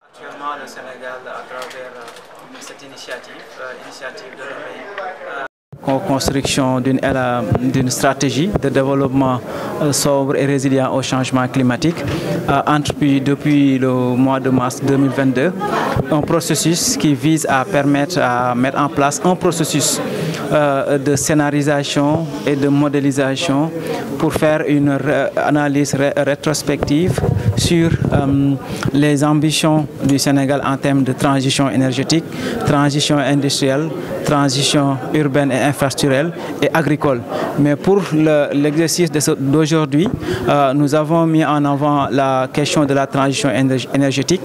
Actuellement, le Sénégal, à travers cette initiative de réveil, construction d'une stratégie de développement sobre et résilient au changement climatique, entrepris depuis le mois de mars 2022, un processus qui vise à permettre à mettre en place un processus de scénarisation et de modélisation pour faire une analyse rétrospective sur les ambitions du Sénégal en termes de transition énergétique, transition industrielle, transition urbaine et infrastructurelle et agricole. Mais pour l'exercice d'aujourd'hui, nous avons mis en avant la question de la transition énergétique.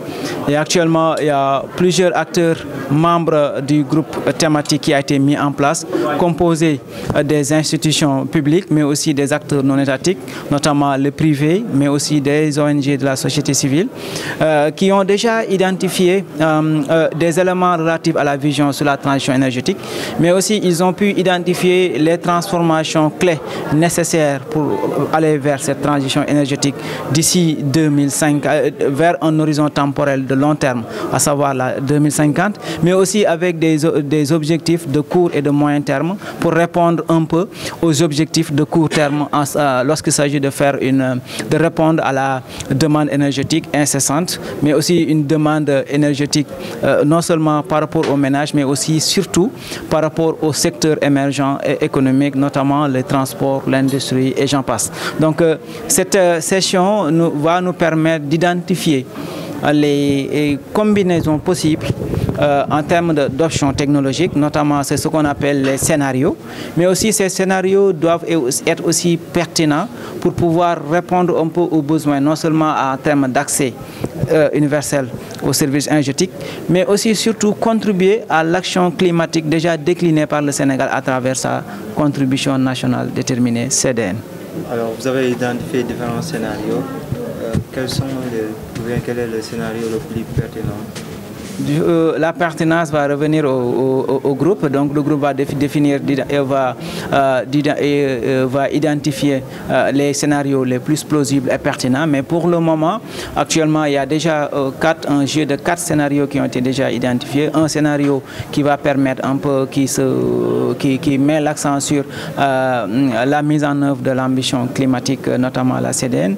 Et actuellement, il y a plusieurs acteurs membres du groupe thématique qui a été mis en place, composé des institutions publiques, mais aussi des acteurs non étatiques, notamment le privé, mais aussi des ONG de la société civile, qui ont déjà identifié des éléments relatifs à la vision sur la transition énergétique, mais aussi ils ont pu identifier les transformations clés nécessaires pour aller vers cette transition énergétique d'ici 2005, vers un horizon temporel de long terme, à savoir la 2050, mais aussi avec des objectifs de court et de moyen terme pour répondre un peu aux objectifs de court terme lorsqu'il s'agit de répondre à la demande énergétique incessante, mais aussi une demande énergétique non seulement par rapport aux ménages, mais aussi surtout par rapport aux secteurs émergents et économiques, notamment les transports, l'industrie et j'en passe. Donc cette session va nous permettre d'identifier les combinaisons possibles en termes d'options technologiques, notamment c'est ce qu'on appelle les scénarios, mais aussi ces scénarios doivent être aussi pertinents pour pouvoir répondre un peu aux besoins, non seulement en termes d'accès universel aux services énergétiques, mais aussi surtout contribuer à l'action climatique déjà déclinée par le Sénégal à travers sa contribution nationale déterminée CDN. Alors vous avez identifié différents scénarios. Quel est le scénario le plus pertinent? La pertinence va revenir au groupe, donc le groupe va définir et va identifier les scénarios les plus plausibles et pertinents, mais pour le moment, actuellement, il y a déjà un jeu de 4 scénarios qui ont été déjà identifiés. Un scénario qui va permettre un peu, qui met l'accent sur la mise en œuvre de l'ambition climatique, notamment la CDN.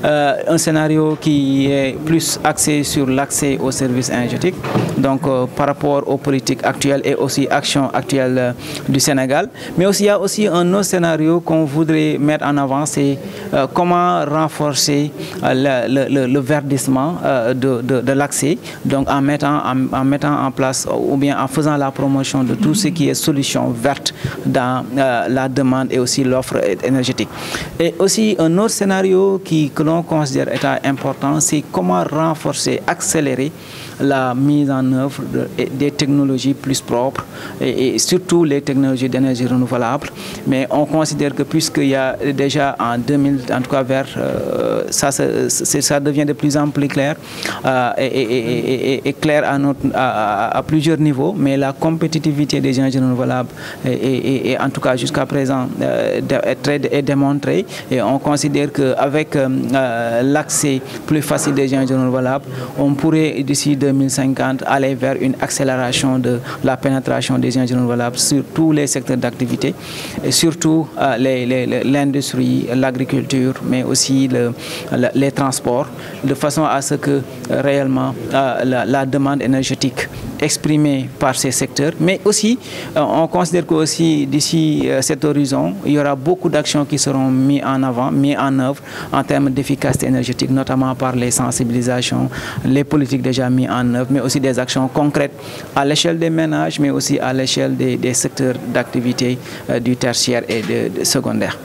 Un scénario qui est plus axé sur l'accès aux services énergétiques, donc par rapport aux politiques actuelles et aussi actions actuelles du Sénégal. Mais aussi, il y a aussi un autre scénario qu'on voudrait mettre en avant, c'est comment renforcer le verdissement de l'accès, donc en mettant en place ou bien en faisant la promotion de tout ce qui est solution verte dans la demande et aussi l'offre énergétique. Et aussi un autre scénario que l'on considère étant important, c'est comment renforcer, accélérer la mise en œuvre des technologies plus propres et surtout les technologies d'énergie renouvelable. Mais on considère que puisqu'il y a déjà en 2000, en tout cas vers ça devient de plus en plus clair et clair à plusieurs niveaux, mais la compétitivité des énergies renouvelables est en tout cas jusqu'à présent est démontrée, et on considère qu'avec l'accès plus facile des énergies renouvelables, on pourrait d'ici 2050 aller vers une accélération de la pénétration des énergies renouvelables sur tous les secteurs d'activité, et surtout l'industrie, l'agriculture, mais aussi les transports, de façon à ce que réellement la demande énergétique exprimée par ces secteurs, mais aussi on considère qu'aussi d'ici cet horizon, il y aura beaucoup d'actions qui seront mises en œuvre en termes d'efficacité énergétique, notamment par les sensibilisations, les politiques déjà mises en œuvre, mais aussi des actions concrètes à l'échelle des ménages, mais aussi à l'échelle des secteurs d'activité du tertiaire et secondaire.